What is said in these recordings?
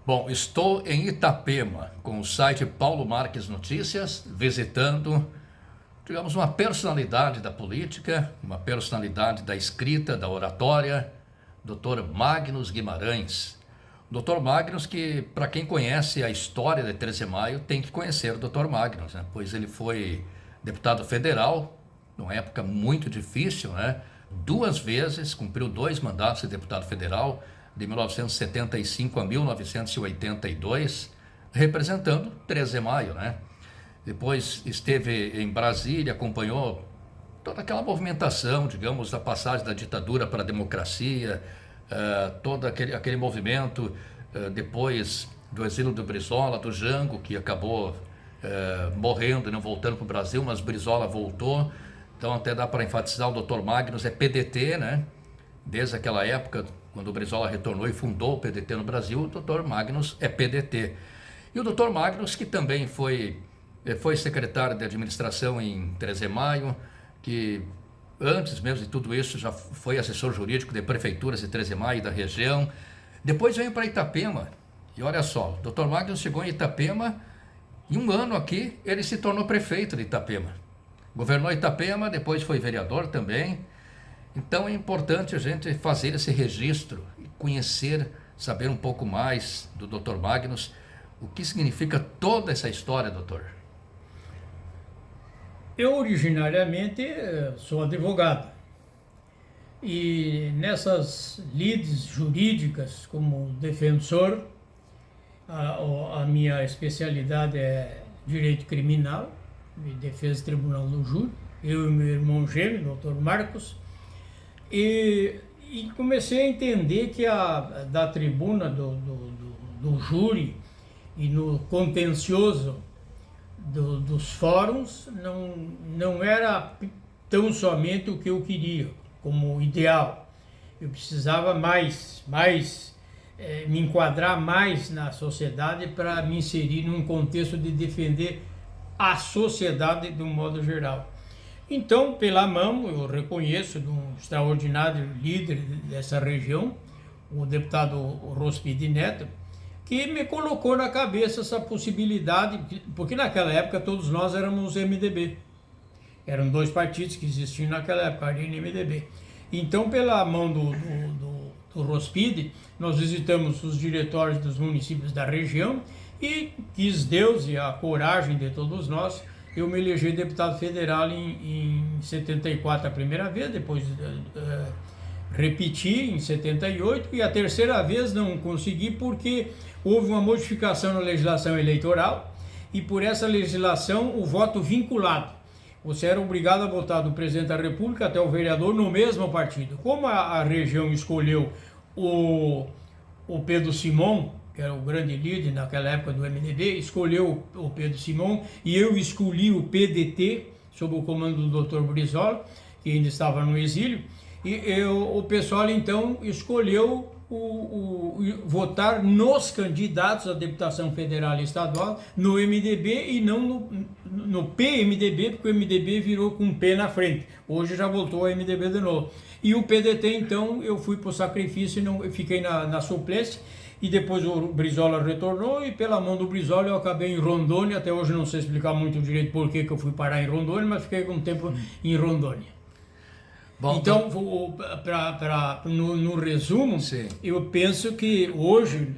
Bom, estou em Itapema com o site Paulo Marques Notícias, visitando, digamos, uma personalidade da política, uma personalidade da escrita, da oratória, Dr. Magnus Guimarães. Dr. Magnus, que para quem conhece a história de 13 de maio, tem que conhecer o Dr. Magnus, né? Pois ele foi deputado federal, numa época muito difícil, né? Duas vezes, cumpriu 2 mandatos de deputado federal, de 1975 a 1982, representando 13 de maio, né? Depois esteve em Brasília, acompanhou toda aquela movimentação, digamos, da passagem da ditadura para a democracia, todo aquele movimento, depois do exílio do Brizola, do Jango, que acabou morrendo e não voltando para o Brasil, mas Brizola voltou. Então até dá para enfatizar, o Dr. Magnus é PDT, né? Desde aquela época, quando o Brizola retornou e fundou o PDT no Brasil, o Dr. Magnus é PDT. E o Dr. Magnus, que também foi secretário de administração em 13 de maio, que antes mesmo de tudo isso já foi assessor jurídico de prefeituras de 13 de maio e da região. Depois veio para Itapema, e olha só, o Dr. Magnus chegou em Itapema, e um ano aqui ele se tornou prefeito de Itapema. Governou Itapema, depois foi vereador também. Então é importante a gente fazer esse registro e conhecer, saber um pouco mais do Dr. Magnus, o que significa toda essa história, doutor. Eu originariamente sou advogado e nessas lides jurídicas como defensor, a minha especialidade é direito criminal e defesa do tribunal do júri, eu e meu irmão gêmeo, Dr. Marcos, e comecei a entender que da tribuna do júri e no contencioso dos fóruns não era tão somente o que eu queria como ideal. Eu precisava me enquadrar mais na sociedade para me inserir num contexto de defender a sociedade de um modo geral. Então, pela mão, eu reconheço de um extraordinário líder dessa região, o deputado Rospide Neto, que me colocou na cabeça essa possibilidade, porque naquela época todos nós éramos MDB. Eram 2 partidos que existiam naquela época, Arena e MDB. Então, pela mão do Rospide, nós visitamos os diretórios dos municípios da região e quis Deus e a coragem de todos nós, eu me elegi deputado federal em 74 a primeira vez, depois repeti em 78 e a terceira vez não consegui porque houve uma modificação na legislação eleitoral e por essa legislação o voto vinculado. Você era obrigado a votar do presidente da República até o vereador no mesmo partido. Como a região escolheu o Pedro Simon, que era o grande líder naquela época do MDB, escolheu o Pedro Simon e eu escolhi o PDT, sob o comando do Dr. Brizola, que ainda estava no exílio, e o pessoal então escolheu votar nos candidatos à deputação federal e estadual no MDB e não no PMDB, porque o MDB virou com um P na frente. Hoje já voltou ao MDB de novo. E o PDT, então, eu fui para o sacrifício e não, eu fiquei na suplência. E depois o Brizola retornou e pela mão do Brizola eu acabei em Rondônia. Até hoje não sei explicar muito direito por que eu fui parar em Rondônia, mas fiquei com um tempo em Rondônia. Bom, então, no resumo, sim, eu penso que hoje,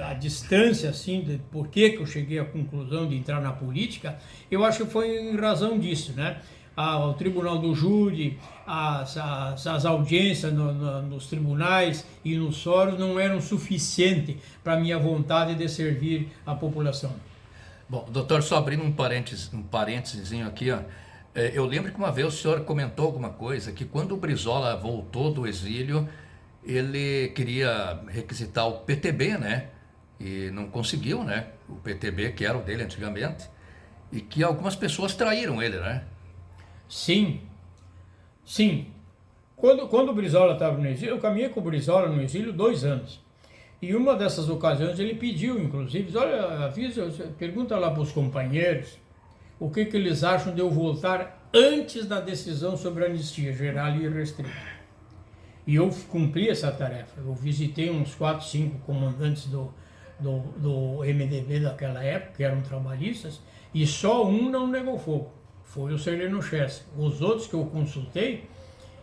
a distância, assim, de por que eu cheguei à conclusão de entrar na política, eu acho que foi em razão disso, né? O Tribunal do Júri, as audiências nos tribunais e nos fóruns não eram suficientes para a minha vontade de servir a população. Bom, doutor, só abrindo um parênteses aqui, ó. Eu lembro que uma vez o senhor comentou alguma coisa, que quando o Brizola voltou do exílio, ele queria requisitar o PTB, né? E não conseguiu, né? O PTB, que era o dele antigamente, e que algumas pessoas traíram ele, né? Sim. Quando o Brizola estava no exílio, eu caminhei com o Brizola no exílio 2 anos. E uma dessas ocasiões ele pediu, inclusive, olha, pergunta lá para os companheiros o que eles acham de eu voltar antes da decisão sobre a anistia geral e restrita. E eu cumpri essa tarefa. Eu visitei uns 4, 5 comandantes do MDB daquela época, que eram trabalhistas, e só um não negou fogo, foi o Sereno Chess. Os outros que eu consultei,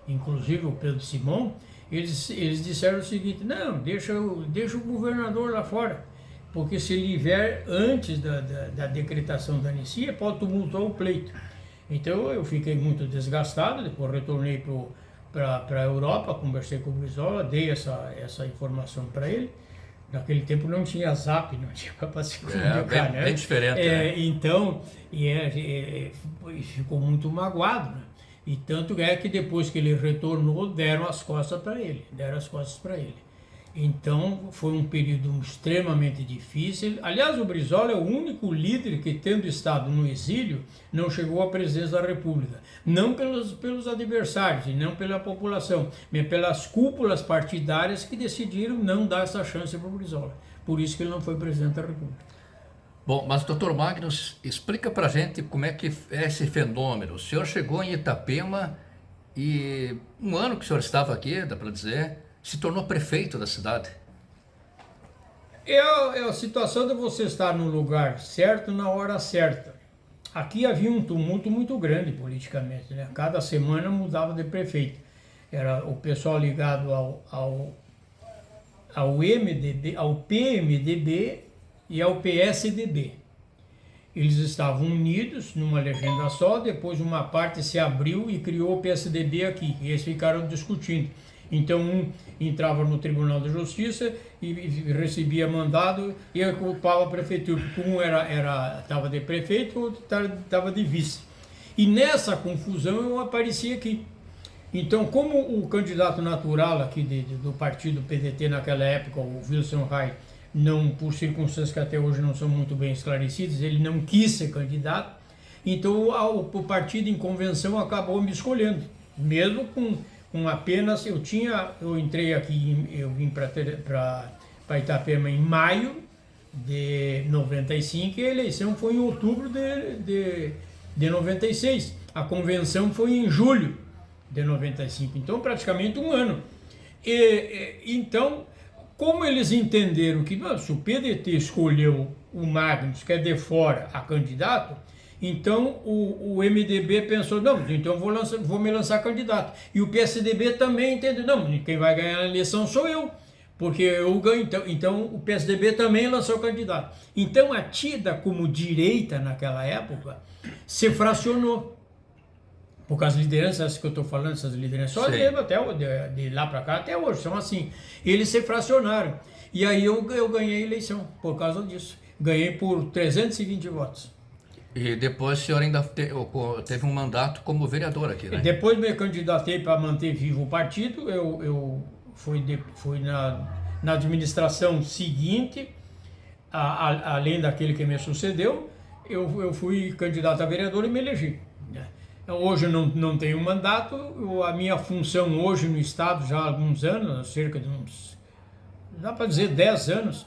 inclusive o Pedro Simão, eles disseram o seguinte: não, deixa o governador lá fora, porque se ele vier antes da decretação da anistia, pode tumultuar o pleito. Então eu fiquei muito desgastado, depois retornei para a Europa, conversei com o Brizola, dei essa informação para ele. Naquele tempo não tinha Zap, não tinha para se comunicar, né? Bem diferente. Então, ficou muito magoado, né? E tanto é que depois que ele retornou, deram as costas para ele. Então, foi um período extremamente difícil. Aliás, o Brizola é o único líder que, tendo estado no exílio, não chegou à presidência da República. Não pelos adversários e não pela população, mas pelas cúpulas partidárias que decidiram não dar essa chance para o Brizola. Por isso que ele não foi presidente da República. Bom, mas doutor Magnus, explica para a gente como é que é esse fenômeno. O senhor chegou em Itapema e um ano que o senhor estava aqui, dá para dizer, se tornou prefeito da cidade. É a situação de você estar no lugar certo, na hora certa. Aqui havia um tumulto muito grande politicamente, né? Cada semana mudava de prefeito. Era o pessoal ligado ao MDB, ao PMDB e ao PSDB. Eles estavam unidos numa legenda só, depois uma parte se abriu e criou o PSDB aqui, e eles ficaram discutindo. Então um entrava no Tribunal de Justiça e recebia mandado e ocupava a prefeitura, porque um estava de prefeito, o outro estava de vice. E nessa confusão eu apareci aqui. Então, como o candidato natural aqui do partido PDT naquela época, o Wilson Rai, não, por circunstâncias que até hoje não são muito bem esclarecidas, ele não quis ser candidato, então o partido em convenção acabou me escolhendo, mesmo com apenas, eu entrei aqui, eu vim para Itapema em maio de 95 e a eleição foi em outubro de 96, a convenção foi em julho de 95, então praticamente um ano. Então, como eles entenderam que se o PDT escolheu o Magnus, que é de fora, a candidato, então o MDB pensou, não, então vou me lançar candidato. E o PSDB também entendeu, não, quem vai ganhar a eleição sou eu, porque eu ganho. Então o PSDB também lançou candidato. Então a tida como direita naquela época se fracionou. Porque as lideranças que eu estou falando, essas lideranças, só de lá para cá até hoje, são assim. Eles se fracionaram. E aí eu ganhei a eleição por causa disso. Ganhei por 320 votos. E depois o senhor ainda teve um mandato como vereador aqui, né? Depois me candidatei para manter vivo o partido. Eu fui na administração seguinte, além daquele que me sucedeu, eu fui candidato a vereador e me elegi. Hoje eu não tenho mandato, a minha função hoje no Estado já há alguns anos, cerca de uns, dá para dizer 10 anos,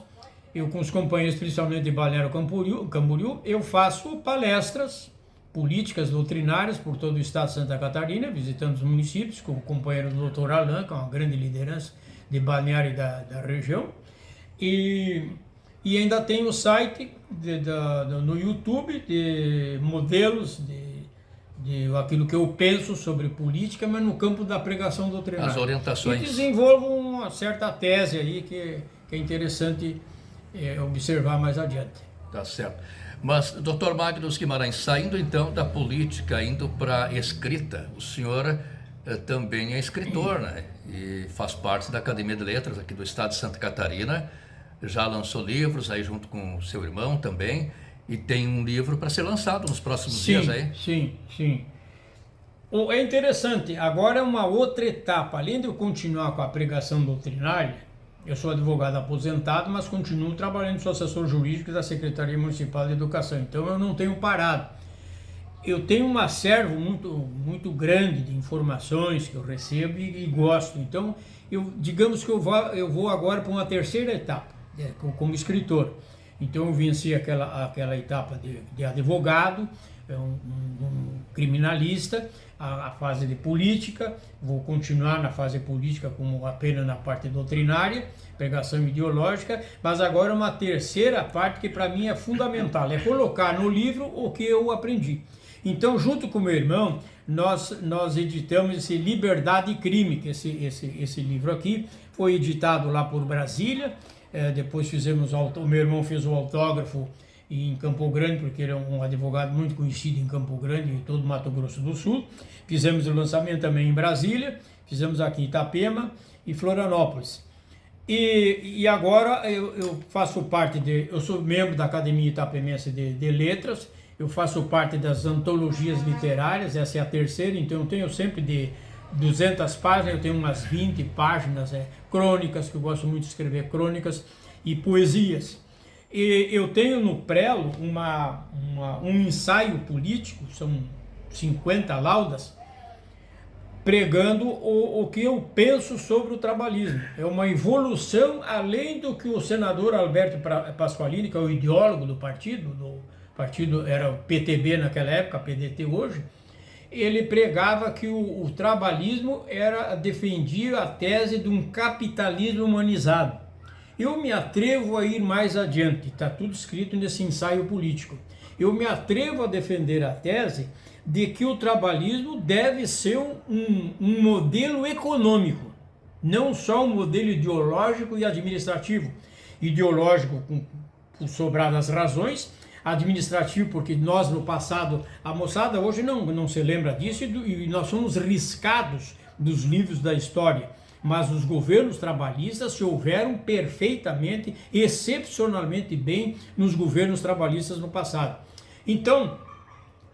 eu com os companheiros, principalmente de Balneário Camboriú, eu faço palestras políticas doutrinárias por todo o Estado de Santa Catarina, visitando os municípios, com o companheiro Dr. Alain, que é uma grande liderança de Balneário e da região, e ainda tem o site no YouTube de modelos de aquilo que eu penso sobre política, mas no campo da pregação doutrinária. As orientações. E desenvolvo uma certa tese aí que é interessante observar mais adiante. Tá certo. Mas, doutor Magnus Guimarães, saindo então da política, indo para a escrita, o senhor também é escritor, né? E faz parte da Academia de Letras aqui do Estado de Santa Catarina, já lançou livros aí junto com o seu irmão também, e tem um livro para ser lançado nos próximos dias aí. Sim. É interessante, agora é uma outra etapa. Além de eu continuar com a pregação doutrinária, eu sou advogado aposentado, mas continuo trabalhando, sou assessor jurídico da Secretaria Municipal de Educação. Então eu não tenho parado. Eu tenho um acervo muito grande de informações que eu recebo e gosto. Então, digamos que eu vou agora para uma terceira etapa, como escritor. Então eu venci aquela etapa de advogado, um criminalista, a fase de política, vou continuar na fase política como apenas na parte doutrinária, pregação ideológica, mas agora uma terceira parte que para mim é fundamental, é colocar no livro o que eu aprendi. Então, junto com meu irmão, nós editamos esse Liberdade e Crime, que esse livro aqui foi editado lá por Brasília, depois o meu irmão fez o autógrafo em Campo Grande, porque ele é um advogado muito conhecido em Campo Grande e todo Mato Grosso do Sul. Fizemos o lançamento também em Brasília, fizemos aqui em Itapema e Florianópolis. E agora eu faço parte eu sou membro da Academia Itapemense de Letras, eu faço parte das antologias literárias, essa é a terceira, então eu tenho sempre de 200 páginas, eu tenho umas 20 páginas, crônicas, que eu gosto muito de escrever crônicas e poesias. E eu tenho no prelo um ensaio político, são 50 laudas, pregando o que eu penso sobre o trabalhismo. É uma evolução além do que o senador Alberto Pasqualini, que é o ideólogo do partido era o PTB naquela época, PDT hoje, ele pregava que o trabalhismo defendia a tese de um capitalismo humanizado. Eu me atrevo a ir mais adiante, está tudo escrito nesse ensaio político. Eu me atrevo a defender a tese de que o trabalhismo deve ser um modelo econômico, não só um modelo ideológico e administrativo. Ideológico por sobradas razões, administrativo porque nós no passado, a moçada hoje não se lembra disso e nós somos riscados dos livros da história. Mas os governos trabalhistas se houveram perfeitamente, excepcionalmente bem nos governos trabalhistas no passado. Então,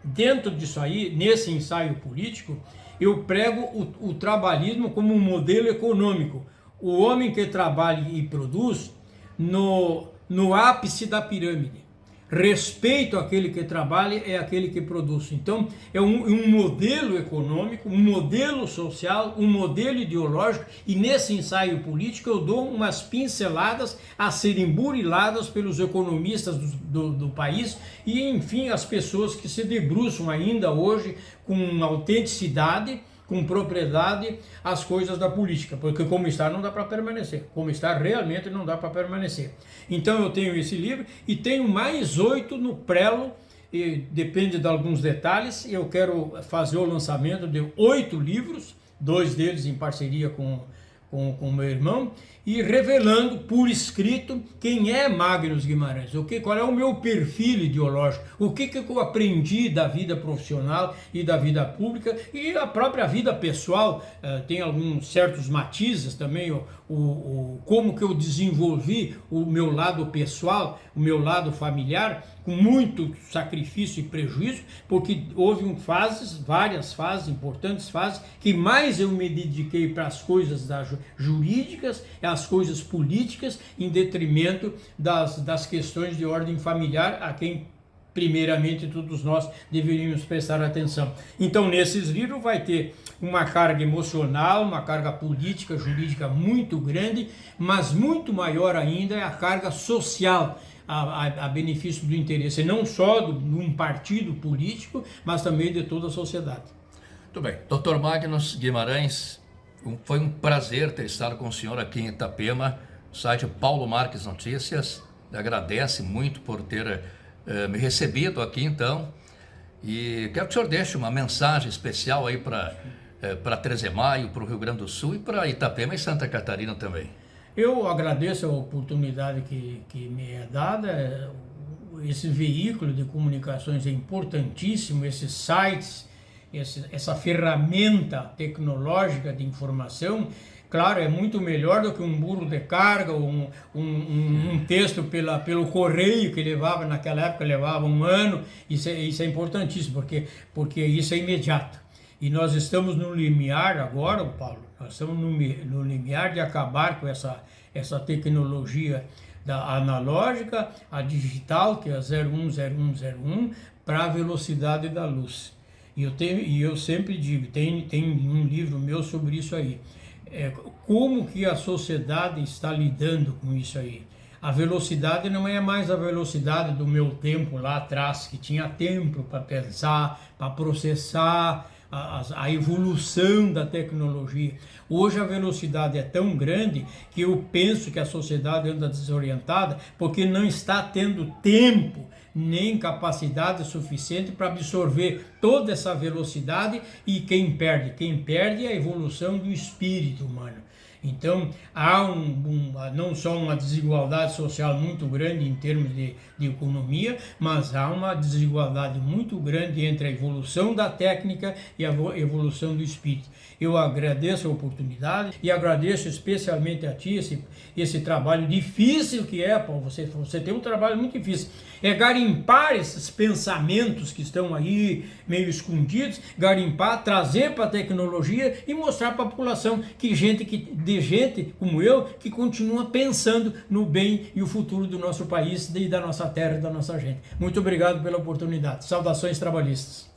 dentro disso aí, nesse ensaio político, eu prego o trabalhismo como um modelo econômico. O homem que trabalha e produz no ápice da pirâmide. Respeito àquele que trabalha é aquele que produz. Então, é um modelo econômico, um modelo social, um modelo ideológico, e nesse ensaio político eu dou umas pinceladas a serem buriladas pelos economistas do país e, enfim, as pessoas que se debruçam ainda hoje com autenticidade, com propriedade, as coisas da política, porque como está não dá para permanecer, como está realmente não dá para permanecer. Então eu tenho esse livro e tenho mais 8 no prelo, e depende de alguns detalhes, eu quero fazer o lançamento de 8 livros, 2 deles em parceria com meu irmão, e revelando por escrito quem é Magnus Guimarães, qual é o meu perfil ideológico, o que eu aprendi da vida profissional e da vida pública e a própria vida pessoal. Tem alguns certos matizes também, como que eu desenvolvi o meu lado pessoal, o meu lado familiar, com muito sacrifício e prejuízo, porque houve várias fases, importantes fases, que mais eu me dediquei para as coisas jurídicas, as coisas políticas, em detrimento das questões de ordem familiar, a quem primeiramente todos nós deveríamos prestar atenção. Então, nesses livros vai ter uma carga emocional, uma carga política, jurídica muito grande, mas muito maior ainda é a carga social, a benefício do interesse, não só de um partido político, mas também de toda a sociedade. Muito bem. Dr. Magnus Guimarães, foi um prazer ter estado com o senhor aqui em Itapema. O site Paulo Marques Notícias agradece muito por ter me recebido aqui, então, e quero que o senhor deixe uma mensagem especial aí para Treze-Maio, para o Rio Grande do Sul e para Itapema e Santa Catarina também. Eu agradeço a oportunidade que me é dada. Esse veículo de comunicações é importantíssimo, esses sites, essa ferramenta tecnológica de informação. Claro, é muito melhor do que um burro de carga ou um texto pelo correio que naquela época levava um ano. Isso é importantíssimo, porque isso é imediato. E nós estamos no limiar agora, Paulo, nós estamos no limiar de acabar com essa tecnologia da analógica, a digital, que é a 010101, para a velocidade da luz. E eu sempre digo, tem um livro meu sobre isso aí. Como que a sociedade está lidando com isso aí? A velocidade não é mais a velocidade do meu tempo lá atrás, que tinha tempo para pensar, para processar a evolução da tecnologia. Hoje a velocidade é tão grande que eu penso que a sociedade anda desorientada porque não está tendo tempo nem capacidade suficiente para absorver toda essa velocidade. E quem perde? Quem perde é a evolução do espírito humano. Então, há não só uma desigualdade social muito grande em termos de economia, mas há uma desigualdade muito grande entre a evolução da técnica e a evolução do espírito. Eu agradeço a oportunidade e agradeço especialmente a ti esse trabalho difícil que é, Paulo. Você tem um trabalho muito difícil. É garimpar esses pensamentos que estão aí meio escondidos, garimpar, trazer para a tecnologia e mostrar para a população que gente como eu, que continua pensando no bem e o futuro do nosso país e da nossa terra e da nossa gente. Muito obrigado pela oportunidade. Saudações trabalhistas.